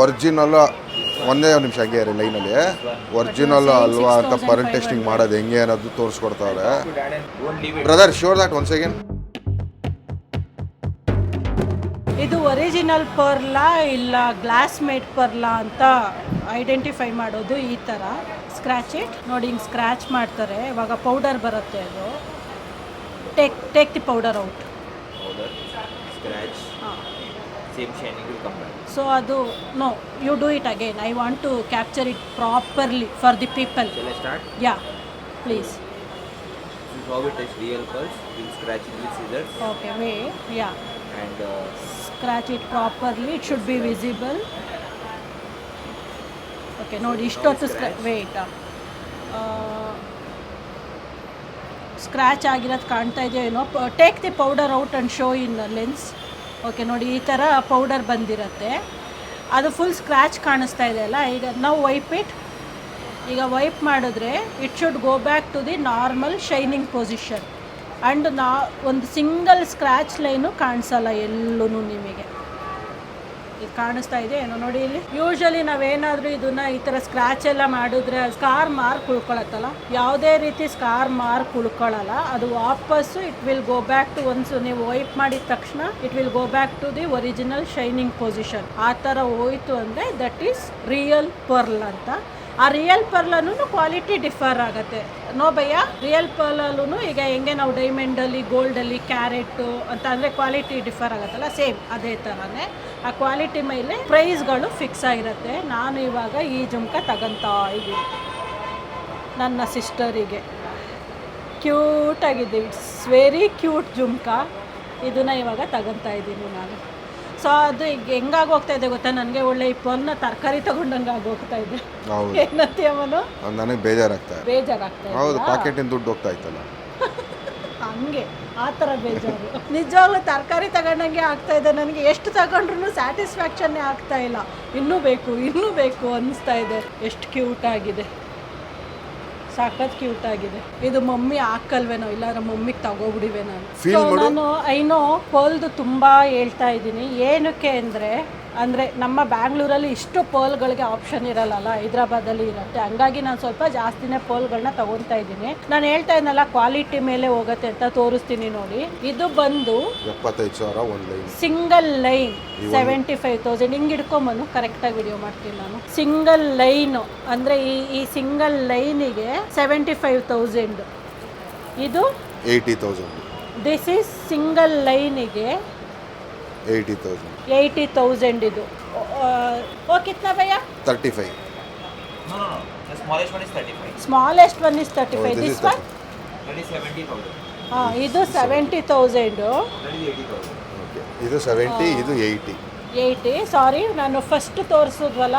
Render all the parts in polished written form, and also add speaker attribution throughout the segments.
Speaker 1: Original ಒಂದೇ ನಿಮಿಷ ಹಂಗೆ ಇರಿ ಲೈನಲ್ಲಿ. ಒರಿಜಿನಲ್ ಅಲ್ವಾ ಅಂತ ಪರ್ನ್ ಟೆಸ್ಟಿಂಗ್ ಮಾಡೋದು ಹೆಂಗೆ ಅನ್ನೋದು ತೋರಿಸ್ಕೊಡ್ತಾವ್ರೆ. Brother show that once again.
Speaker 2: ಇದು ಒರಿಜಿನಲ್ ಪರ್ಲಾ ಇಲ್ಲ ಗ್ಲಾಸ್ ಮೇಡ್ ಪರ್ಲಾ ಅಂತ ಐಡೆಂಟಿಫೈ ಮಾಡೋದು ಈ ಥರ. ಸ್ಕ್ರ್ಯಾಚ್ ಇಟ್ ನೋಡಿ, ಹಿಂಗೆ ಸ್ಕ್ರ್ಯಾಚ್ ಮಾಡ್ತಾರೆ. ಇವಾಗ ಪೌಡರ್ ಬರುತ್ತೆ. ಅದು take the powder out. So ಅದು no, you do it again. I want to capture it properly for the people. Yeah please.
Speaker 3: How it is real pulse, we'll scratch it with scissors.
Speaker 2: Okay, wait, yeah.
Speaker 3: And
Speaker 2: scratch it properly, it should be visible. Okay, ನೋಡಿ ಇಷ್ಟೊತ್ತು wait scratch ಆಗಿರೋದು ಕಾಣ್ತಾ ಇದೆಯೋ ಏನೋ. Take the powder out and show in lens. Okay ನೋಡಿ, ಈ ಥರ powder ಬಂದಿರುತ್ತೆ. ಅದು ಫುಲ್ ಸ್ಕ್ರ್ಯಾಚ್ ಕಾಣಿಸ್ತಾ ಇದೆ ಅಲ್ಲ. ಈಗ ನಾವು ವೈಪ್ ಇಟ್. ಈಗ ವೈಪ್ ಮಾಡಿದ್ರೆ it should go back to the normal shining position. And ಒಂದು ಸಿಂಗಲ್ ಸ್ಕ್ರ್ಯಾಚ್ ಲೈನು ಕಾಣಿಸಲ್ಲ ಎಲ್ಲೂ ನಿಮಗೆ. ಇದು ಕಾಣಿಸ್ತಾ ಇದೆ ಏನೋ ನೋಡಿ ಇಲ್ಲಿ. ಯೂಶ್ವಲಿ ನಾವೇನಾದರೂ ಇದನ್ನು ಈ ಥರ ಸ್ಕ್ರ್ಯಾಚ್ ಎಲ್ಲ ಮಾಡಿದ್ರೆ ಸ್ಕಾರ್ ಮಾರ್ಕ್ ಉಳ್ಕೊಳತ್ತಲ್ಲ. ಯಾವುದೇ ರೀತಿ ಸ್ಕಾರ್ ಮಾರ್ಕ್ ಉಳ್ಕೊಳ್ಳಲ್ಲ. ಅದು ವಾಪಸ್ಸು it will go back to once ನೀವು ವೈಪ್ ಮಾಡಿದ ತಕ್ಷಣ it will go back to the original shining position. ಆ ಥರ ಹೋಯಿತು ಅಂದರೆ ದಟ್ ಈಸ್ ರಿಯಲ್ ಪರ್ಲ್ ಅಂತ. ಆ ರಿಯಲ್ ಪರ್ಲೂ ಕ್ವಾಲಿಟಿ ಡಿಫರ್ ಆಗುತ್ತೆ. ನೋ ಭಯ್ಯ, ರಿಯಲ್ ಪರ್ಲಲ್ಲೂ ಈಗ ಹೆಂಗೆ ನಾವು ಡೈಮಂಡಲ್ಲಿ, ಗೋಲ್ಡಲ್ಲಿ, ಕ್ಯಾರೆಟು ಅಂತ ಅಂದರೆ ಕ್ವಾಲಿಟಿ ಡಿಫರ್ ಆಗುತ್ತಲ್ಲ, ಸೇಮ್ ಅದೇ ಥರನೇ ಆ ಕ್ವಾಲಿಟಿ ಮೇಲೆ ಪ್ರೈಸ್ಗಳು ಫಿಕ್ಸ್ ಆಗಿರುತ್ತೆ. ನಾನು ಇವಾಗ ಈ ಜುಮ್ಕ ತಗೊತಾ ಇದ್ದೀನಿ ನನ್ನ ಸಿಸ್ಟರಿಗೆ. ಕ್ಯೂಟಾಗಿದೆ, ಇಟ್ಸ್ ವೆರಿ ಕ್ಯೂಟ್ ಜುಮ್ಕ. ಇದನ್ನು ಇವಾಗ ತಗೊತಾ ಇದ್ದೀನಿ ನಾನು. ಸೊ ಅದು ಈಗ ಹೆಂಗಾಗಿ ಹೋಗ್ತಾ ಇದೆ ಗೊತ್ತಾ, ನನಗೆ ಒಳ್ಳೆ ಈ ಪರ್ನ ತರಕಾರಿ ತಗೊಂಡಂಗೆ ಆಗೋಗ್ತಾ ಇದೆ. ಏನಂತೀಯವನು?
Speaker 1: ನನಗೆ ಬೇಜಾರಾಗ್ತಾ ಇದೆ. ಹೌದು, ಪಾಕೆಟಿನ ದುಡ್ಡು ಹೋಗ್ತಾ ಇತ್ತಲ್ಲ
Speaker 2: ಹಂಗೆ ಆ ಥರ ಬೇಜಾರು. ನಿಜವಾಗ್ಲೂ ತರಕಾರಿ ತಗೊಂಡಂಗೆ ಆಗ್ತಾ ಇದೆ ನನಗೆ. ಎಷ್ಟು ತಗೊಂಡ್ರು ಸ್ಯಾಟಿಸ್ಫ್ಯಾಕ್ಷನ್ನೇ ಆಗ್ತಾ ಇಲ್ಲ. ಇನ್ನೂ ಬೇಕು ಅನ್ನಿಸ್ತಾ ಇದೆ. ಎಷ್ಟು ಕ್ಯೂಟ್ ಆಗಿದೆ, ಸಖತ್ ಕ್ಯೂಟ್ ಆಗಿದೆ. ಇದು ಮಮ್ಮಿ ಹಾಕಲ್ವೇನೋ, ಇಲ್ಲಾಂದ್ರೆ ಮಮ್ಮಿಗೆ ತಗೋಬಿಡಿವೆ ನಾನು. ಸೊ ನಾನು ಐನೋ ಪರ್ಲ್ದು ತುಂಬ ಹೇಳ್ತಾ ಇದ್ದೀನಿ. ಏನಕ್ಕೆ ಅಂದರೆ ನಮ್ಮ ಬ್ಯಾಂಗ್ಳೂರಲ್ಲಿ ಇಷ್ಟು ಪರ್ಲ್ಗಳಿಗೆ ಆಪ್ಷನ್ ಇರಲ್ಲ, ಹೈದ್ರಾಬಾದಲ್ಲಿ ಇರುತ್ತೆ. ಹಂಗಾಗಿ ನಾನು ಸ್ವಲ್ಪ ಜಾಸ್ತಿನೇ ಪರ್ಲ್ಗಳನ್ನ ತಗೊತಾ ಇದ್ದೀನಿ. ನಾನು ಹೇಳ್ತಾ ಇದ್ನಲ್ಲ ಕ್ವಾಲಿಟಿ ಮೇಲೆ ಹೋಗುತ್ತೆ ಅಂತ, ತೋರಿಸ್ತೀನಿ ನೋಡಿ. ಇದು ಬಂದು
Speaker 1: 75,000 ಒಂದು ಲೈನ್,
Speaker 2: ಸಿಂಗಲ್ ಲೈನ್ 75,000. ಹಿಂಗೆ ಹಿಡ್ಕೊಂಬನು ಕರೆಕ್ಟಾಗಿ ವಿಡಿಯೋ ಮಾಡ್ತೀನಿ ನಾನು. ಸಿಂಗಲ್ ಲೈನು ಅಂದರೆ ಈ ಸಿಂಗಲ್ ಲೈನಿಗೆ 75,000. ಇದು
Speaker 1: 80,000.
Speaker 2: ದಿಸ್ ಈಸ್ ಸಿಂಗಲ್ ಲೈನಿಗೆ 80,000 ಇದು. ಓ ಕಿತ್ನಾ bhaiya?
Speaker 1: 35.
Speaker 3: no, the smallest one is 35.
Speaker 2: Smallest one is 35. This one?
Speaker 3: That is 70,000.
Speaker 2: ಇದು 70,000.
Speaker 3: That is 80,000.
Speaker 1: ಓಕೆ, ಇದು 70, ಇದು 80.
Speaker 2: ಸಾರಿ, ನಾನು ಫಸ್ಟ್ ತೋರಿಸಿದ್ವಲ್ಲ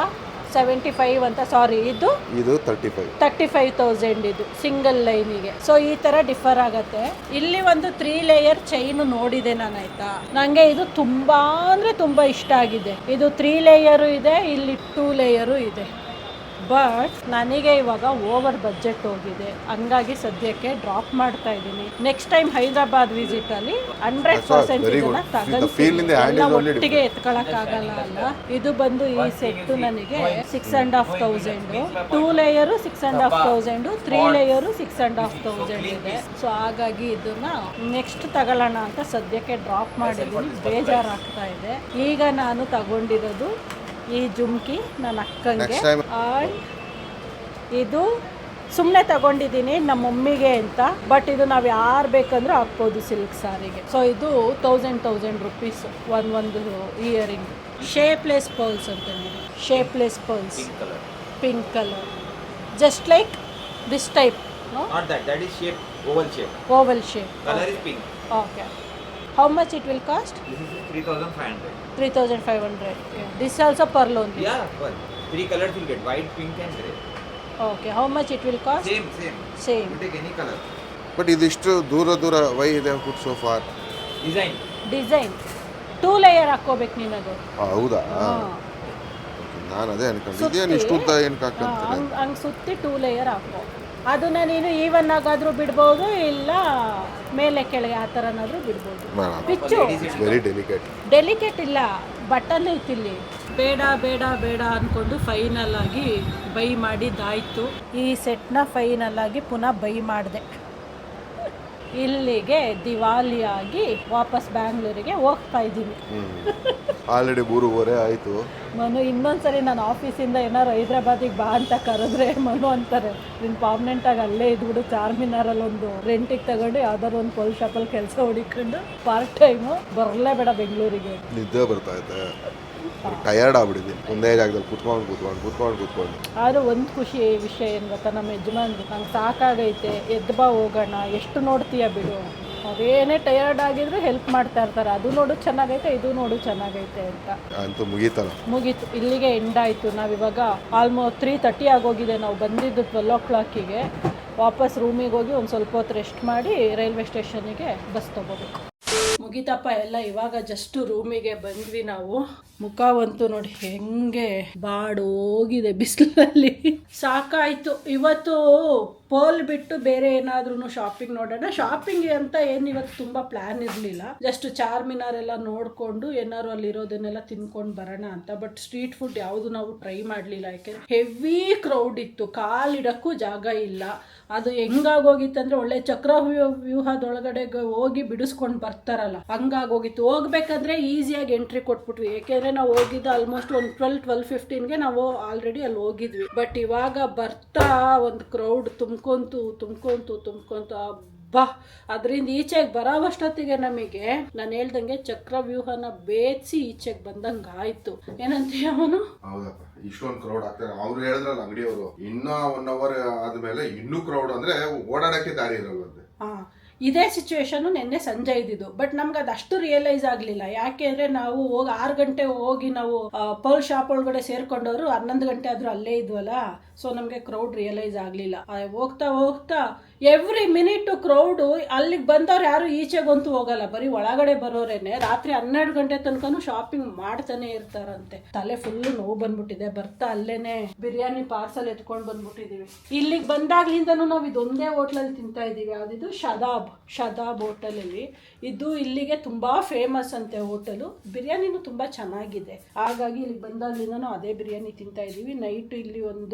Speaker 2: 75 ಅಂತ, ಸಾರಿ ಇದು 35,000 ಇದು ಸಿಂಗಲ್ ಲೈನಿಗೆ. ಸೊ ಈ ಥರ ಡಿಫರ್ ಆಗುತ್ತೆ. ಇಲ್ಲಿ ಒಂದು 3 ಲೇಯರ್ ಚೈನ್ ನೋಡಿದೆ ನಾನು, ಆಯ್ತಾ. ನನಗೆ ಇದು ತುಂಬ ಅಂದರೆ ತುಂಬ ಇಷ್ಟ ಆಗಿದೆ. ಇದು 3 ಲೇಯರು ಇದೆ, ಇಲ್ಲಿ 2 ಲೇಯರು ಇದೆ. ಬಟ್ ನನಗೆ ಇವಾಗ ಓವರ್ ಬಜೆಟ್ ಹೋಗಿದೆ, ಹಂಗಾಗಿ ಸದ್ಯಕ್ಕೆ ಡ್ರಾಪ್ ಮಾಡ್ತಾ ಇದ್ದೀನಿ. ನೆಕ್ಸ್ಟ್ ಟೈಮ್ ಹೈದರಾಬಾದ್ ವಿಸಿಟಲ್ಲಿ 100% ಇದನ್ನ ತಗೊಂಡು ಒಟ್ಟಿಗೆ ಎತ್ಕೊಳಕ್ಕಾಗಲ್ಲ ಅಲ್ಲ. ಇದು ಬಂದು ಈ ಸೆಟ್ಟು ನನಗೆ 6,500. 2 ಲೇಯರು 6,500, 3 ಲೇಯರು 6,500 ಇದೆ. ಸೊ ಹಾಗಾಗಿ ಇದನ್ನ ನೆಕ್ಸ್ಟ್ ತಗೊಳ್ಳೋಣ ಅಂತ ಸದ್ಯಕ್ಕೆ ಡ್ರಾಪ್ ಮಾಡಿದ್ದೀನಿ. ಬೇಜಾರಾಗ್ತಾ ಇದೆ. ಈಗ ನಾನು ತಗೊಂಡಿರೋದು ಈ ಜುಮ್ಕಿ ನನ್ನ ಅಕ್ಕಂಗೆ. ಆ್ಯಂಡ್ ಇದು ಸುಮ್ಮನೆ ತಗೊಂಡಿದ್ದೀನಿ ನಮ್ಮ ಮಮ್ಮಿಗೆ ಅಂತ. ಬಟ್ ಇದು ನಾವು ಯಾರು ಬೇಕಂದ್ರೂ ಹಾಕ್ಬೋದು ಸಿಲ್ಕ್ ಸಾರಿಗೆ. ಸೊ ಇದು 1,000 rupees ಒಂದು ಇಯರಿಂಗ್. ಶೇಪ್ಲೆಸ್ ಪರ್ಲ್ಸ್ ಅಂತ ನೋಡಿ, shapeless pearls, pink colour, just like this type.
Speaker 3: Not that is shape, oval shape.
Speaker 2: Oval shape.
Speaker 3: Color is pink.
Speaker 2: Okay. How much it will cost?
Speaker 3: This is 3,500.
Speaker 2: 3,500. Yeah. This also pearl only.
Speaker 3: Yeah, pearl. 3 colors will get, white, pink and grey.
Speaker 2: Okay. How much it will cost? Same.
Speaker 3: You take any color.
Speaker 1: But ಇದಿಷ್ಟು ದೂರ Y ಇದೆ ಪುಟ್ so for.
Speaker 2: Design 2 layer ಹಾಕೋಬೇಕು ನೀನದು.
Speaker 1: ಹೌದಾ? ನಾನು ಅದೇ ಅನ್ಕೊಂಡಿದ್ದೆ, ಇಷ್ಟು ಉದ್ದ ಏನಕ್ಕೆ ಹಾಕಂತಾರೆ.
Speaker 2: ಹಂಗೆ ಸುತ್ತಿ 2 ಲೇಯರ್ ಹಾಕೋ. ಅದನ್ನ ನೀನು ಈವನ್ ಆಗಾದರೂ ಬಿಡ್ಬೋದು, ಇಲ್ಲ ಮೇಲೆ ಕೆಳಗೆ ಆ ಥರನಾದರೂ ಬಿಡ್ಬೋದು. ಪಿಚ್ಚು
Speaker 1: ವೆರಿ ಡೆಲಿಕೇಟ್
Speaker 2: ಇಲ್ಲ, ಬಟನ್ ಐತಿಲ್ಲಿ. ಬೇಡ ಬೇಡ ಬೇಡ ಅಂದ್ಕೊಂಡು ಫೈನಲ್ ಆಗಿ ಬೈ ಮಾಡಿದ್ದಾಯಿತು. ಈ ಸೆಟ್ನ ಫೈನಲ್ ಆಗಿ ಪುನಃ ಬೈ ಮಾಡಿದೆ. ಇಲ್ಲಿಗೆ ದಿವಾಲಿಯಾಗಿ ವಾಪಸ್ ಬ್ಯಾಂಗ್ಳೂರಿಗೆ ಹೋಗ್ತಾ ಇದ್ದೀನಿ.
Speaker 1: ಆಲ್ರೆಡಿ 3:30 ಆಯಿತು.
Speaker 2: ಮನು ಇನ್ನೊಂದ್ಸರಿ ನಾನು ಆಫೀಸಿಂದ ಏನಾರು ಹೈದ್ರಾಬಾದಿಗೆ ಬಾ ಅಂತ ಕರೆದ್ರೆ ಮನು ಅಂತಾರೆ ನೀನು ಪರ್ಮನೆಂಟಾಗಿ ಅಲ್ಲೇ ಇದ್ಬಿಡು, ಚಾರ್ಮಿನಾರಲ್ಲಿ ಒಂದು ರೆಂಟಿಗೆ ತಗೊಂಡು ಯಾವ್ದಾದ್ರು ಒಂದು ಪೋಲ್ ಶಾಪಲ್ಲಿ ಕೆಲಸ ಹುಡುಕೊಂಡು ಪಾರ್ಟ್ ಟೈಮು ಬರಲೇಬೇಡ ಬೆಂಗಳೂರಿಗೆ.
Speaker 1: ನಿದ್ದೆ ಬರ್ತಾ ಇದೆ, ಟಯರ್ಡ್ ಆಗ್ಬಿಟ್ಟಿದ್ದೀನಿ ಒಂದೇ ಜಾಗದಲ್ಲಿ ಕೂತ್ಕೊಂಡು.
Speaker 2: ಆದರೂ ಒಂದು ಖುಷಿ ವಿಷಯ ಏನು ಗೊತ್ತಾ, ನಮ್ಮ ಯಜಮಾನ್ರು ನಂಗೆ ಸಾಕಾಗೈತೆ ಎದ್ದು ಬಾ ಹೋಗೋಣ, ಎಷ್ಟು ನೋಡ್ತೀಯ ಬಿಡು, ಅದೇನೇ ಟಯರ್ಡ್ ಆಗಿದ್ರು ಹೆಲ್ಪ್ ಮಾಡ್ತಾ ಇರ್ತಾರೆ, ಅದು ನೋಡು ಚೆನ್ನಾಗೈತೆ ಇದು ನೋಡು ಚೆನ್ನಾಗೈತೆ ಅಂತ.
Speaker 1: ಅಂತೂ ಮುಗೀತು,
Speaker 2: ಇಲ್ಲಿಗೆ ಎಂಡ್ ಆಯಿತು. ನಾವಿವಾಗ ಆಲ್ಮೋಸ್ಟ್ 3:30 ಆಗೋಗಿದೆ. ನಾವು ಬಂದಿದ್ದು 12 o'clock. ವಾಪಸ್ ರೂಮಿಗೆ ಹೋಗಿ ಒಂದು ಸ್ವಲ್ಪ ಹೊತ್ತು ರೆಸ್ಟ್ ಮಾಡಿ ರೈಲ್ವೆ ಸ್ಟೇಷನಿಗೆ ಬಸ್ ತೊಗೋಬೇಕು. ಮುಗಿತಪ್ಪ ಎಲ್ಲ. ಇವಾಗ ಜಸ್ಟ್ ರೂಮಿಗೆ ಬಂದ್ವಿ ನಾವು. ಮುಖವಂತೂ ನೋಡಿ ಹೆಂಗೆ ಬಾಡೋಗಿದೆ ಬಿಸಿಲಲ್ಲಿ, ಸಾಕಾಯಿತು. ಇವತ್ತು ಪೋಲ್ ಬಿಟ್ಟು ಬೇರೆ ಏನಾದ್ರೂ ಶಾಪಿಂಗ್ ನೋಡೋಣ. ಶಾಪಿಂಗ್ ಅಂತ ಏನು ಇವತ್ತು ತುಂಬ ಪ್ಲ್ಯಾನ್ ಇರಲಿಲ್ಲ, ಜಸ್ಟ್ ಚಾರ್ಮಿನಾರ್ ಎಲ್ಲ ನೋಡಿಕೊಂಡು ಏನಾದ್ರು ಅಲ್ಲಿರೋದನ್ನೆಲ್ಲ ತಿನ್ಕೊಂಡು ಬರೋಣ ಅಂತ. ಬಟ್ ಸ್ಟ್ರೀಟ್ ಫುಡ್ ಯಾವುದು ನಾವು ಟ್ರೈ ಮಾಡಲಿಲ್ಲ, ಯಾಕೆಂದರೆ ಹೆವಿ ಕ್ರೌಡ್ ಇತ್ತು, ಕಾಲಿಡೋಕ್ಕೂ ಜಾಗ ಇಲ್ಲ. ಅದು ಹೆಂಗಾಗೋಗಿತ್ತಂದ್ರೆ ಒಳ್ಳೆ ಚಕ್ರವ್ಯೂಹದೊಳಗಡೆ ಹೋಗಿ ಬಿಡಿಸ್ಕೊಂಡು ಬರ್ತಾರಲ್ಲ ಹಂಗಾಗೋಗಿತ್ತು. ಹೋಗ್ಬೇಕಂದ್ರೆ ಈಸಿಯಾಗಿ ಎಂಟ್ರಿ ಕೊಟ್ಬಿಟ್ವಿ, ಏಕೆಂದರೆ ನಾವು ಹೋಗಿದ್ದು ಆಲ್ಮೋಸ್ಟ್ ಒಂದು 12:15ಗೆ ನಾವು ಆಲ್ರೆಡಿ ಅಲ್ಲಿ ಹೋಗಿದ್ವಿ. ಬಟ್ ಇವಾಗ ಬರ್ತಾ ಒಂದು ಕ್ರೌಡ್ ತುಂಬ್ಕೊಂತು ಅಬ್ಬಾ, ಅದರಿಂದ ಈಚೆಗೆ ಬರೋವಷ್ಟೊತ್ತಿಗೆ ನಮಗೆ ನಾನು ಹೇಳ್ದಂಗೆ ಚಕ್ರವ್ಯೂಹನ ಬೇಯಿಸಿ ಈಚೆಗೆ ಬಂದಂಗೆ ಆಯ್ತು. ಏನಂತೀಯ ಅವನು?
Speaker 1: ಹೌದಪ್ಪ, ಇಷ್ಟೊಂದು ಕ್ರೌಡ್ ಆಗ್ತಾರೆ. ಅವ್ರು ಹೇಳಿದ್ರಲ್ಲ ಅಂಗಡಿಯವರು, ಇನ್ನ 1 hour ಆದ್ಮೇಲೆ ಇನ್ನೂ ಕ್ರೌಡ್ ಅಂದ್ರೆ ಓಡಾಡಕ್ಕೆ ದಾರಿ ಇರಲ್ವಂತೆ.
Speaker 2: ಇದೇ ಸಿಚುವೇಶನ್ ನಿನ್ನೆ ಸಂಜೆ ಇದ್ದಿದ್ದು. ಬಟ್ ನಮ್ಗೆ ಅದಷ್ಟು ರಿಯಲೈಸ್ ಆಗಲಿಲ್ಲ, ಯಾಕೆ ಅಂದರೆ ನಾವು ಹೋಗಿ 6 ಗಂಟೆ ಹೋಗಿ ನಾವು ಪೋಲ್ ಶಾಪ್ ಒಳಗಡೆ ಸೇರ್ಕೊಂಡವರು 11 ಗಂಟೆ ಆದರೂ ಅಲ್ಲೇ ಇದ್ವಲ್ಲ. ಸೊ ನಮಗೆ ಕ್ರೌಡ್ ರಿಯಲೈಸ್ ಆಗಲಿಲ್ಲ. ಹೋಗ್ತಾ ಎವ್ರಿ ಮಿನಿಟ್ ಕ್ರೌಡು. ಅಲ್ಲಿಗೆ ಬಂದವ್ರು ಯಾರು ಈಚೆಗಂತೂ ಹೋಗಲ್ಲ, ಬರೀ ಒಳಗಡೆ ಬರೋರೇನೆ. ರಾತ್ರಿ 12 ಗಂಟೆ ತನಕನೂ ಶಾಪಿಂಗ್ ಮಾಡ್ತಾನೆ ಇರ್ತಾರಂತೆ. ತಲೆ ಫುಲ್ಲು ನೋವು ಬಂದ್ಬಿಟ್ಟಿದೆ. ಬರ್ತಾ ಅಲ್ಲೇನೆ ಬಿರಿಯಾನಿ ಪಾರ್ಸಲ್ ಎತ್ಕೊಂಡು ಬಂದ್ಬಿಟ್ಟಿದೀವಿ. ಇಲ್ಲಿಗೆ ಬಂದಾಗ್ಲಿಂದನೂ ನಾವು ಇದೊಂದೇ ಹೋಟ್ಲಲ್ಲಿ ತಿಂತಾ ಇದ್ದೀವಿ. ಯಾವುದಿದು ಶದಾಬ್ ಹೋಟೆಲಲ್ಲಿ. ಇದು ಇಲ್ಲಿಗೆ ತುಂಬ ಫೇಮಸ್ ಅಂತೆ ಹೋಟೆಲು. ಬಿರಿಯಾನಿನೂ ತುಂಬ ಚೆನ್ನಾಗಿದೆ. ಹಾಗಾಗಿ ಇಲ್ಲಿಗೆ ಬಂದಾಗ್ಲಿಂದನೂ ಅದೇ ಬಿರಿಯಾನಿ ತಿಂತಾ ಇದ್ದೀವಿ. ನೈಟ್ ಇಲ್ಲಿ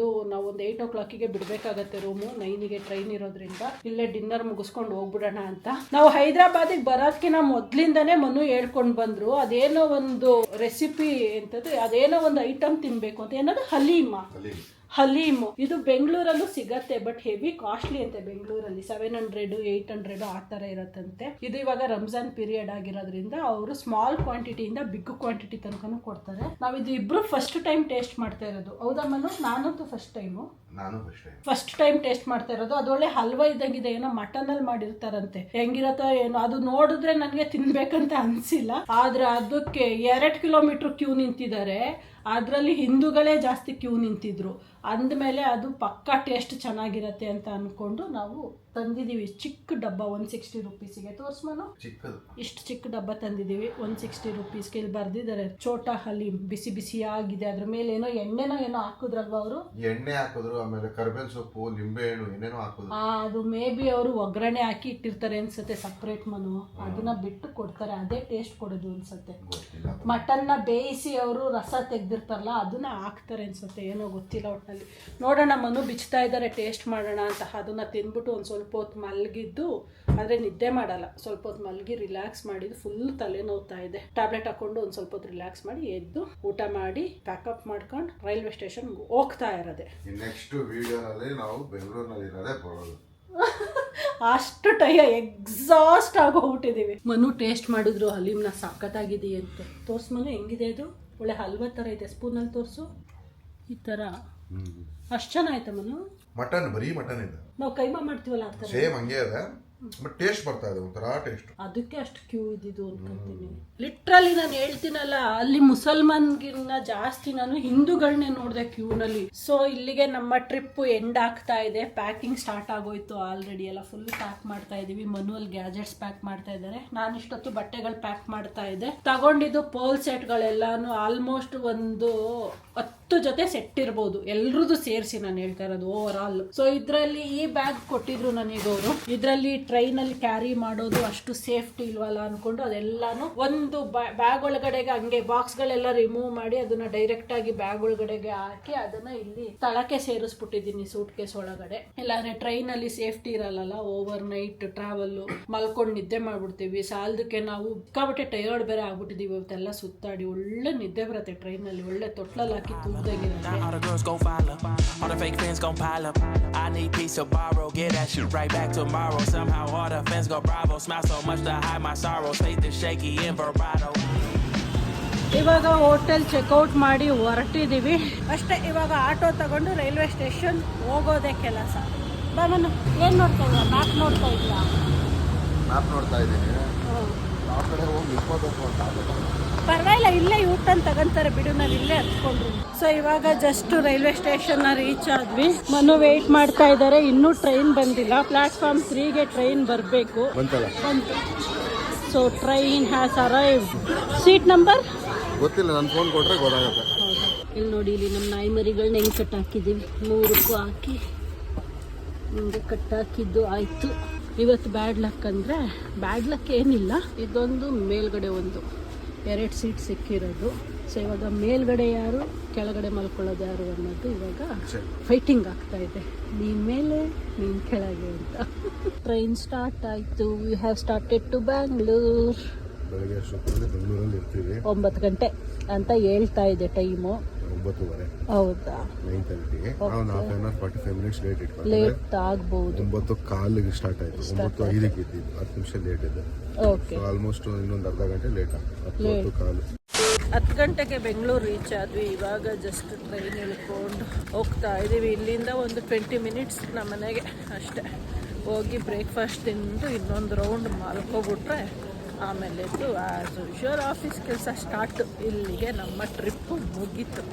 Speaker 2: ನಾವು ಒಂದು 8 o'clock ಬಿಡಬೇಕಾಗತ್ತೆ ರೂಮು. 9ಗೆ ಟ್ರೈನ್ ಇರೋದ್ರಿಂದ ಇಲ್ಲೇ ಡಿನ್ನರ್ ಮುಗಿಸ್ಕೊಂಡು ಹೋಗ್ಬಿಡೋಣ ಅಂತ. ನಾವು ಹೈದ್ರಾಬಾದಿಗೆ ಬರೋದಕ್ಕಿಂತ ಮೊದಲಿಂದನೇ ಮನು ಹೇಳ್ಕೊಂಡು ಬಂದ್ರು, ಅದೇನೋ ಒಂದು ರೆಸಿಪಿ ಎಂತದ್ದು, ಅದೇನೋ ಒಂದು ಐಟಮ್ ತಿನ್ಬೇಕು ಅಂತ. ಏನದು ಹಲೀಮು. ಇದು ಬೆಂಗಳೂರಲ್ಲೂ ಸಿಗತ್ತೆ, ಬಟ್ ಹೆವಿ ಕಾಸ್ಟ್ಲಿ ಅಂತೆ ಬೆಂಗಳೂರಲ್ಲಿ. 700 800 ಆ ಥರ ಇರತ್ತಂತೆ. ಇದು ಇವಾಗ ರಂಜಾನ್ ಪೀರಿಯಡ್ ಆಗಿರೋದ್ರಿಂದ ಅವರು ಸ್ಮಾಲ್ ಕ್ವಾಂಟಿಟಿಯಿಂದ ಬಿಗ್ ಕ್ವಾಂಟಿಟಿ ತನಕನೂ ಕೊಡ್ತಾರೆ. ನಾವಿದು ಇಬ್ರು ಫಸ್ಟ್ ಟೈಮ್ ಟೇಸ್ಟ್ ಮಾಡ್ತಾ ಇರೋದು. ಹೌದಾ ಮನು? ನಾನಂತೂ ಫಸ್ಟ್ ಟೈಮ್ ಟೇಸ್ಟ್ ಮಾಡ್ತಾ ಇರೋದು. ಅದೊಳ್ಳೆ ಹಲ್ವಾ ಇದ್ದಂಗಿದೆ, ಏನೋ ಮಟನಲ್ಲಿ ಮಾಡಿರ್ತಾರಂತೆ. ಹೆಂಗಿರತ್ತೋ ಏನೋ, ಅದು ನೋಡಿದ್ರೆ ನನಗೆ ತಿನ್ಬೇಕಂತ ಅನ್ಸಿಲ್ಲ. ಆದ್ರೆ ಅದಕ್ಕೆ 2 ಕಿಲೋಮೀಟರ್ ಕ್ಯೂ ನಿಂತಿದ್ದಾರೆ. ಅದರಲ್ಲಿ ಹಿಂದೂಗಳೇ ಜಾಸ್ತಿ ಕ್ಯೂ ನಿಂತಿದ್ರು. ಅಂದಮೇಲೆ ಅದು ಪಕ್ಕಾ ಟೇಸ್ಟ್ ಚೆನ್ನಾಗಿರತ್ತೆ ಅಂತ ಅಂದ್ಕೊಂಡು ನಾವು ತಂದಿದ್ದೀವಿ. ಚಿಕ್ಕ ಡಬ್ಬ 160 ರೂಪೀಸಿಗೆ. ತೋರಿಸ್ಮನು, ಇಷ್ಟು ಚಿಕ್ಕ ಡಬ್ಬ ತಂದಿದ್ದೀವಿ 160 ರೂಪೀಸ್ಗೆ. ಇಲ್ಲಿ ಬರ್ದಿದ್ದಾರೆ ಛೋಟಾ ಹಲೀಮ್, ಬಿಸಿ ಆಗಿದೆ. ಅದ್ರ ಮೇಲೆ ಏನೋ ಎಣ್ಣೆನೋ ಏನೋ ಹಾಕಿದ್ರಲ್ವ ಅವರು,
Speaker 1: ಎಣ್ಣೆ ಹಾಕಿದ್ರು, ಆಮೇಲೆ ಕರ್ಬೇವಿನ ಸೊಪ್ಪು, ನಿಂಬೆ ಹಣ್ಣು ಏನೇನೋ ಹಾಕಿದ್ರು.
Speaker 2: ಅದು ಮೇ ಬಿ ಅವರು ಒಗ್ಗರಣೆ ಹಾಕಿ ಇಟ್ಟಿರ್ತಾರೆ ಅನ್ಸುತ್ತೆ ಸಪ್ರೇಟ್. ಮನು ಅದನ್ನ ಬಿಟ್ಟು ಕೊಡ್ತಾರೆ, ಅದೇ ಟೇಸ್ಟ್ ಕೊಡೋದು ಅನ್ಸುತ್ತೆ. ಮಟನ್ನ ಬೇಯಿಸಿ ಅವರು ರಸ ತೆಗ್ದಿರ್ತಾರಲ್ಲ ಅದನ್ನ ಹಾಕ್ತಾರೆ ಅನ್ಸುತ್ತೆ, ಏನೋ ಗೊತ್ತಿಲ್ಲ. ಒಟ್ಟಿನಲ್ಲಿ ನೋಡೋಣ. ಮನು ಬಿಚ್ತಾ ಇದ್ದಾರೆ, ಟೇಸ್ಟ್ ಮಾಡೋಣ ಅಂತ. ಅದನ್ನ ತಿಂದ್ಬಿಟ್ಟು ಒಂದು ಸ್ವಲ್ಪ ಹೊತ್ತು ಮಲಗಿದ್ದು, ಆದರೆ ನಿದ್ದೆ ಮಾಡಲ್ಲ. ಸ್ವಲ್ಪ ಹೊತ್ತು ಮಲಗಿ ರಿಲ್ಯಾಕ್ಸ್ ಮಾಡಿದ್ದು. ಫುಲ್ ತಲೆನೋವ್ತಾ ಇದೆ. ಟ್ಯಾಬ್ಲೆಟ್ ಹಾಕೊಂಡು ಒಂದು ಸ್ವಲ್ಪ ಹೊತ್ತು ರಿಲ್ಯಾಕ್ಸ್ ಮಾಡಿ ಎದ್ದು ಊಟ ಮಾಡಿ ಪ್ಯಾಕಪ್ ಮಾಡ್ಕೊಂಡು ರೈಲ್ವೆ ಸ್ಟೇಷನ್ಗೆ ಹೋಗ್ತಾ ಇರೋದೆ.
Speaker 1: ನೆಕ್ಸ್ಟ್ ವಿಡಿಯೋನಲ್ಲಿ ನಾವು ಬೆಂಗಳೂರಿನಲ್ಲಿ ಇರೋದೇ ಬರೋದು.
Speaker 2: ಅಷ್ಟು ಎಕ್ಸಾಸ್ಟ್ ಆಗೋಗ್ಬಿಟ್ಟಿದ್ದೀವಿ. ಮನು ಟೇಸ್ಟ್ ಮಾಡಿದ್ರು ಹಲೀಮ್ನ, ಸಖತ್ತಾಗಿದೆಯಂತೆ. ತೋರ್ಸ್ ಮನು, ಹೆಂಗಿದೆ ಅದು? ಒಳ್ಳೆ ಹಲ್ವಾ ಥರ ಇದೆ. ಸ್ಪೂನಲ್ಲಿ ತೋರಿಸು. ಈ ಥರ ಅಷ್ಟು ಚೆನ್ನಾಯ್ತು ಮನು.
Speaker 1: ಮಟನ್, ಬರೀ ಮಟನ್ ಇದೆ.
Speaker 2: ನಾವು ಕೈಮಾ ಮಾಡ್ತೀವಲ್ಲ ಆ ಥರ
Speaker 1: ಸೇಮ್ ಹಂಗೆ ಇದೆ, ಬಟ್ ಟೇಸ್ಟ್ ಬರ್ತಾ ಇದೆ ಒಂಥರ ಟೇಸ್ಟ್.
Speaker 2: ಅದಕ್ಕೆ ಅಷ್ಟು ಕ್ಯೂ ಇದ್ದಿದ್ದು ಅನ್ಕೊಂತೀನಿ. ಲಿಟ್ರಲಿ ನಾನು ಹೇಳ್ತೀನಲ್ಲ, ಅಲ್ಲಿ ಮುಸಲ್ಮಾನ್ಗಿನ್ನ ಜಾಸ್ತಿ ನಾನು ಹಿಂದೂಗಳನ್ನೇ ನೋಡಿದೆ ಕ್ಯೂನಲ್ಲಿ. ಸೊ ಇಲ್ಲಿಗೆ ನಮ್ಮ ಟ್ರಿಪ್ ಎಂಡ್ ಆಗ್ತಾ ಇದೆ. ಪ್ಯಾಕಿಂಗ್ ಸ್ಟಾರ್ಟ್ ಆಗೋಯ್ತು ಆಲ್ರೆಡಿ. ಎಲ್ಲ ಫುಲ್ ಪ್ಯಾಕ್ ಮಾಡ್ತಾ ಇದೀವಿ. ಮನುವಲ್ ಗ್ಯಾಜೆಟ್ಸ್ ಪ್ಯಾಕ್ ಮಾಡ್ತಾ ಇದ್ದಾರೆ. ನಾನು ಇಷ್ಟೊತ್ತು ಬಟ್ಟೆಗಳು ಪ್ಯಾಕ್ ಮಾಡ್ತಾ ಇದ್ದೆ. ತಗೊಂಡಿದ್ದು ಪೋಲ್ ಸೆಟ್ಗಳೆಲ್ಲಾನು ಆಲ್ಮೋಸ್ಟ್ ಒಂದು 10 ಜೊತೆ ಸೆಟ್ ಇರ್ಬೋದು, ಎಲ್ರದ್ದು ಸೇರಿಸಿ ನಾನು ಹೇಳ್ತಾ ಇರೋದು ಓವರ್ ಆಲ್. ಸೊ ಇದರಲ್ಲಿ ಈ ಬ್ಯಾಗ್ ಕೊಟ್ಟಿದ್ರು ನನಗವರು, ಇದರಲ್ಲಿ ಟ್ರೈನಲ್ಲಿ ಕ್ಯಾರಿ ಮಾಡೋದು ಅಷ್ಟು ಸೇಫ್ಟಿ ಇಲ್ವಲ್ಲ ಅನ್ಕೊಂಡು ಅದೆಲ್ಲಾನು ಒಂದು ಬ್ಯಾಗ್ ಒಳಗಡೆಗೆ ಹಂಗೆ ಬಾಕ್ಸ್ಗಳೆಲ್ಲ ರಿಮೂವ್ ಮಾಡಿ ಅದನ್ನ ಡೈರೆಕ್ಟ್ ಆಗಿ ಬ್ಯಾಗ್ ಒಳಗಡೆಗೆ ಹಾಕಿ ಅದನ್ನ ಇಲ್ಲಿ ತಳಕ್ಕೆ ಸೇರಿಸ್ಬಿಟ್ಟಿದ್ದೀನಿ ಸೂಟ್ ಕೇಸ್ ಒಳಗಡೆ. ಇಲ್ಲಾಂದ್ರೆ ಟ್ರೈನಲ್ಲಿ ಸೇಫ್ಟಿ ಇರಲ್ಲ, ಓವರ್ ನೈಟ್ ಟ್ರಾವೆಲ್ ಮಲ್ಕೊಂಡು ನಿದ್ದೆ ಮಾಡ್ಬಿಡ್ತೀವಿ. ಸಾಲದಕ್ಕೆ ನಾವು ಸಿಕ್ಕಾಬಟ್ಟೆ ಟಯರ್ಡ್ ಬೇರೆ ಆಗ್ಬಿಟ್ಟಿದೀವಿ, ಇವತ್ತೆಲ್ಲ ಸುತ್ತಾಡಿ ಒಳ್ಳೆ ನಿದ್ದೆ ಬರುತ್ತೆ ಟ್ರೈನಲ್ಲಿ, ಒಳ್ಳೆ ತೊಟ್ಲಲ್ಲಿ ಹಾಕಿ ತೂಗ್ದಾಗಿರುತ್ತೆ. ಇವಾಗ ಹೋಟೆಲ್ ಚೆಕ್ಔಟ್ ಮಾಡಿ ಹೊರಟಿದ್ದೀವಿ ಅಷ್ಟೇ. ಇವಾಗ ಆಟೋ ತಗೊಂಡು ರೈಲ್ವೆ ಸ್ಟೇಷನ್ ಹೋಗೋದೇ ಕೆಲಸ. ಬಾಮನು ಏನು ನೋಡ್ತಾ ಇದ್ದ? ಮ್ಯಾಪ್ ನೋಡ್ತಾ ಇದ್ದ?
Speaker 1: ಮ್ಯಾಪ್ ನೋಡ್ತಾ ಇದ್ದೀನಿ. ಆ ಕಡೆ ಹೋಗಿ ನಿಂತ್ಕೋಬೇಕು ಅಂತ.
Speaker 2: ಪರವಾಗಿಲ್ಲ, ಇಲ್ಲೇ ಯೂಟರ್ನ್ ತಗೊಂತಾರೆ ಬಿಡು, ನಾನು ಇಲ್ಲೇ ಹತ್ಕೊಂಡ್ರು. ಸೊ ಇವಾಗ ಜಸ್ಟ್ ರೈಲ್ವೆ ಸ್ಟೇಷನ್ ರೀಚ್ ಆದ್ವಿ. ಮನು ವೇಟ್ ಮಾಡ್ತಾ ಇದ್ದಾರೆ, ಇನ್ನೂ ಟ್ರೈನ್ ಬಂದಿಲ್ಲ. ಪ್ಲಾಟ್ಫಾರ್ಮ್ 3ಗೆ ಟ್ರೈನ್ ಬರಬೇಕು. ಬಂತು. So train has arrived. Seat number
Speaker 1: ಗೊತ್ತಿಲ್ಲ, ನನ್ನ ಫೋನ್ ಕೊಟ್ಟರೆ ಗೊತ್ತಾಗುತ್ತೆ.
Speaker 2: ಇಲ್ಲಿ ನೋಡಿ, ಇಲ್ಲಿ ನಮ್ಮ ನಾಯಿ ಮರಿಗಳನ್ನ ಹೆಂಗೆ ಕಟ್ಟಾಕಿದ್ದೀವಿ, 3ಕ್ಕೂ ಹಾಕಿ ಹಿಂಗೆ ಕಟ್ಟಾಕಿದ್ದು ಆಯಿತು. ಇವತ್ತು ಬ್ಯಾಡ್ ಲಕ್ ಅಂದರೆ ಬ್ಯಾಡ್ ಲಕ್ ಏನಿಲ್ಲ, ಇದೊಂದು ಮೇಲ್ಗಡೆ ಒಂದು 2 ಸೀಟ್ ಸಿಕ್ಕಿರೋದು. ಸೊ ಇವಾಗ ಮೇಲ್ಗಡೆ ಯಾರು ಕೆಳಗಡೆ ಮಲ್ಕೊಳ್ಳೋದು ಯಾರು ಅನ್ನೋದು ಇವಾಗ ಫೈಟಿಂಗ್ ಆಗ್ತಾ ಇದೆ, ನೀನು ಮೇಲೆ ನೀನು ಕೆಳಗೆ ಅಂತ. ಟ್ರೈನ್ ಸ್ಟಾರ್ಟ್ ಆಯಿತು. We have started to Bangalore.
Speaker 1: ಬೆಳಗ್ಗೆ ಅಷ್ಟೊತ್ತಲ್ಲಿ ಬೆಂಗಳೂರಲ್ಲಿ ಇರ್ತೀವಿ.
Speaker 2: 9 ಗಂಟೆ ಅಂತ ಹೇಳ್ತಾ ಇದೆ ಟೈಮು.
Speaker 1: 9:30.
Speaker 2: ಹೌದಾ?
Speaker 1: 9:30. ಒಂದು half an hour 45 minutes late ಇಟ್ಕೊಂಡು
Speaker 2: ಲೇಟ್ ಆಗ್ಬೋದು.
Speaker 1: 9:15 ಸ್ಟಾರ್ಟ್ ಆಯಿತು. 9:05 ಇದ್ದಿದ್ದು, 10 ನಿಮಿಷ ಲೇಟ್ ಇದೆ.
Speaker 2: ಓಕೆ,
Speaker 1: ಆಲ್ಮೋಸ್ಟ್ ಇನ್ನೊಂದು ಅರ್ಧ ಗಂಟೆ ಲೇಟ್. 10:15.
Speaker 2: 10 ಗಂಟೆಗೆ ಬೆಂಗಳೂರು ರೀಚ್ ಆದ್ವಿ. ಇವಾಗ ಜಸ್ಟ್ ಟ್ರೈನ್ ಇಳ್ಕೊಂಡು ಹೋಗ್ತಾ ಇದ್ದೀವಿ. ಇಲ್ಲಿಂದ ಒಂದು 20 ಮಿನಿಟ್ಸ್ ನಮ್ಮ ಮನೆಗೆ ಅಷ್ಟೇ. ಹೋಗಿ ಬ್ರೇಕ್ಫಾಸ್ಟ್ ತಿಂದು ಇನ್ನೊಂದು ರೌಂಡ್ ಮಲ್ಕೊಬಿಟ್ರೆ ಆಮೇಲೆ ಆ್ಯಸ್ ಯೂಶುವಲ್ ಆಫೀಸ್ ಕೆಲಸ ಸ್ಟಾರ್ಟ್. ಇಲ್ಲಿಗೆ ನಮ್ಮ ಟ್ರಿಪ್ಪು ಮುಗೀತು.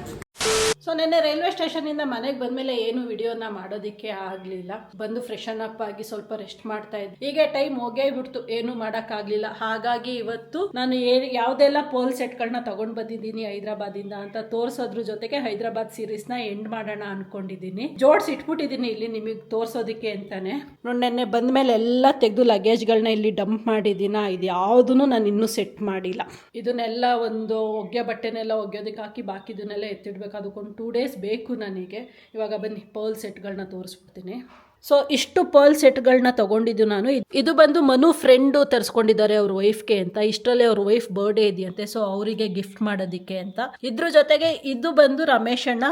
Speaker 2: ಸೊ ನೆನ್ನೆ ರೈಲ್ವೆ ಸ್ಟೇಷನಿಂದ ಮನೆಗೆ ಬಂದಮೇಲೆ ಏನು ವಿಡಿಯೋನ ಮಾಡೋದಕ್ಕೆ ಆಗಲಿಲ್ಲ. ಬಂದು ಫ್ರೆಶನ್ ಅಪ್ ಆಗಿ ಸ್ವಲ್ಪ ರೆಸ್ಟ್ ಮಾಡ್ತಾ ಇದ್ದೆ. ಹೀಗೆ ಟೈಮ್ ಹೋಗೇ ಬಿಡ್ತು, ಏನು ಮಾಡೋಕ್ಕಾಗಲಿಲ್ಲ. ಹಾಗಾಗಿ ಇವತ್ತು ನಾನು ಯಾವುದೆಲ್ಲ ಪೋಲ್ ಸೆಟ್ಗಳನ್ನ ತೊಗೊಂಡು ಬಂದಿದ್ದೀನಿ ಹೈದ್ರಾಬಾದಿಂದ ಅಂತ ತೋರಿಸೋದ್ರ ಜೊತೆಗೆ ಹೈದ್ರಾಬಾದ್ ಸೀರೀಸ್ನ ಎಂಡ್ ಮಾಡೋಣ ಅಂದ್ಕೊಂಡಿದ್ದೀನಿ. ಜೋಡಿಸಿ ಇಟ್ಬಿಟ್ಟಿದ್ದೀನಿ ಇಲ್ಲಿ ನಿಮಗೆ ತೋರಿಸೋದಕ್ಕೆ ಅಂತಾನೆ. ನೋಡಿ, ನೆನ್ನೆ ಬಂದಮೇಲೆ ಎಲ್ಲ ತೆಗೆದು ಲಗೇಜ್ಗಳನ್ನ ಇಲ್ಲಿ ಡಂಪ್ ಮಾಡಿದ್ದೀನ. ಇದು ಯಾವುದೂ ನಾನು ಇನ್ನೂ ಸೆಟ್ ಮಾಡಿಲ್ಲ. ಇದನ್ನೆಲ್ಲ ಒಂದು ಒಗ್ಗೆ ಬಟ್ಟೆನೆಲ್ಲ ಒಗ್ಯೋದಕ್ಕೆ ಹಾಕಿ ಬಾಕಿದನ್ನೆಲ್ಲ ಎತ್ತಿಡ್ಬೇಕು. ಅದಕ್ಕೊಂದು 2 ಡೇಸ್ ಬೇಕು ನನಗೆ. ಇವಾಗ ಬನ್ನಿ ಪರ್ಲ್ ಸೆಟ್ಗಳನ್ನ ತೋರಿಸ್ಬಿಡ್ತೀನಿ. ಸೊ ಇಷ್ಟು ಪರ್ಲ್ ಸೆಟ್ಗಳನ್ನ ತೊಗೊಂಡಿದ್ದು ನಾನು. ಇದು ಬಂದು ಮನು ಫ್ರೆಂಡು ತರಿಸ್ಕೊಂಡಿದ್ದಾರೆ ಅವ್ರ ವೈಫ್ಗೆ ಅಂತ. ಇಷ್ಟರಲ್ಲೇ ಅವ್ರ ವೈಫ್ ಬರ್ಡೇ ಇದೆಯಂತೆ, ಸೊ ಅವರಿಗೆ ಗಿಫ್ಟ್ ಮಾಡೋದಕ್ಕೆ ಅಂತ. ಇದ್ರ ಜೊತೆಗೆ ಇದು ಬಂದು ರಮೇಶ್ ಅಣ್ಣ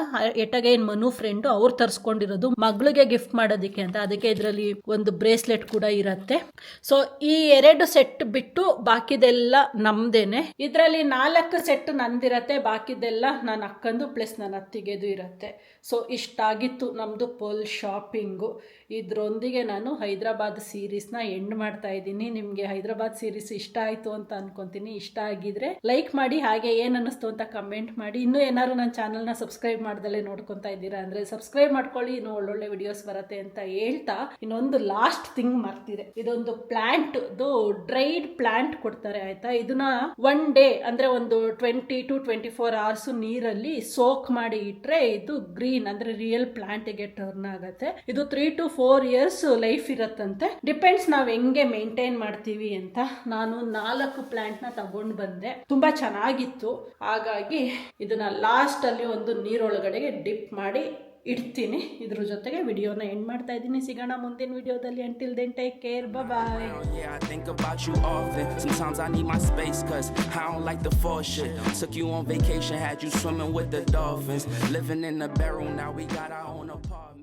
Speaker 2: ಎಟಗೈನ್ ಮನು ಫ್ರೆಂಡು ಅವ್ರು ತರಿಸ್ಕೊಂಡಿರೋದು ಮಗಳಿಗೆ ಗಿಫ್ಟ್ ಮಾಡೋದಕ್ಕೆ ಅಂತ. ಅದಕ್ಕೆ ಇದರಲ್ಲಿ ಒಂದು ಬ್ರೇಸ್ಲೆಟ್ ಕೂಡ ಇರತ್ತೆ. ಸೊ ಈ 2 ಸೆಟ್ ಬಿಟ್ಟು ಬಾಕಿದೆಲ್ಲ ನಮ್ದೇನೆ. ಇದರಲ್ಲಿ 4 ಸೆಟ್ ನಂದಿರತ್ತೆ, ಬಾಕಿದೆಲ್ಲ ನನ್ನ ಅಕ್ಕಂದು ಪ್ಲಸ್ ನನ್ನ ಅತ್ತಿಗೆದು ಇರತ್ತೆ. ಸೊ ಇಷ್ಟಾಗಿತ್ತು ನಮ್ಮದು ಪರ್ಲ್ ಶಾಪಿಂಗು. ಇದರೊಂದಿಗೆ ನಾನು ಹೈದ್ರಾಬಾದ್ ಸೀರೀಸ್ನ ಎಂಡ್ ಮಾಡ್ತಾ ಇದ್ದೀನಿ. ನಿಮಗೆ ಹೈದ್ರಾಬಾದ್ ಸೀರೀಸ್ ಇಷ್ಟ ಆಯಿತು ಅಂತ ಅನ್ಕೊತೀನಿ. ಇಷ್ಟ ಆಗಿದ್ರೆ ಲೈಕ್ ಮಾಡಿ, ಹಾಗೆ ಏನು ಅನ್ನಿಸ್ತು ಅಂತ ಕಮೆಂಟ್ ಮಾಡಿ. ಇನ್ನೂ ಏನಾದ್ರು ನನ್ನ ಚಾನಲ್ನ ಸಬ್ಸ್ಕ್ರೈಬ್ ಮಾಡ್ದಲ್ಲೇ ನೋಡ್ಕೊತಾ ಇದ್ದೀರಾ ಅಂದರೆ ಸಬ್ಸ್ಕ್ರೈಬ್ ಮಾಡ್ಕೊಳ್ಳಿ, ಇನ್ನೂ ಒಳ್ಳೊಳ್ಳೆ ವಿಡಿಯೋಸ್ ಬರುತ್ತೆ ಅಂತ ಹೇಳ್ತಾ ಇನ್ನೊಂದು ಲಾಸ್ಟ್ ಥಿಂಗ್ ಮರ್ತಿದೆ. ಇದೊಂದು ಪ್ಲಾಂಟ್, ಡ್ರೈಡ್ ಪ್ಲಾಂಟ್ ಕೊಡ್ತಾರೆ ಆಯ್ತಾ. ಇದನ್ನ 1 ಡೇ ಅಂದರೆ ಒಂದು 20 to 24 hours ನೀರಲ್ಲಿ ಸೋಕ್ ಮಾಡಿ ಇಟ್ಟರೆ ಇದು ಗ್ರೀನ್ ಅಂದರೆ ರಿಯಲ್ ಪ್ಲಾಂಟಿಗೆ ಟರ್ನ್ ಆಗುತ್ತೆ. ಇದು 3 to 4 years ಲೈಫ್ ಇರತ್ತಂತೆ. ಡಿಪೆಂಡ್ಸ್ ನಾವು ಹೆಂಗೆ ಮೇಂಟೈನ್ ಮಾಡ್ತೀವಿ ಅಂತ. ನಾನು 4 ಪ್ಲಾಂಟ್ನ ತಗೊಂಡು ಬಂದೆ, ತುಂಬಾ ಚೆನ್ನಾಗಿತ್ತು. ಹಾಗಾಗಿ ಇದನ್ನ ಲಾಸ್ಟ್ ಅಲ್ಲಿ ಒಂದು ನೀರೊಳಗಡೆಗೆ ಡಿಪ್ ಮಾಡಿ ಇಡ್ತೀನಿ. ಇದ್ರ ಜೊತೆಗೆ ವಿಡಿಯೋನ ಎಂಡ್ ಮಾಡ್ತಾ ಇದ್ದೀನಿ. ಸಿಗೋಣ ಮುಂದಿನ ವಿಡಿಯೋದಲ್ಲಿ. Until then take care, bye.
Speaker 4: Yeah, I think about you often. Sometimes I need my space cause I don't like the force shit. Took you on vacation, had you swimming with the dolphins. Living in a barrel, now we got our own apartment.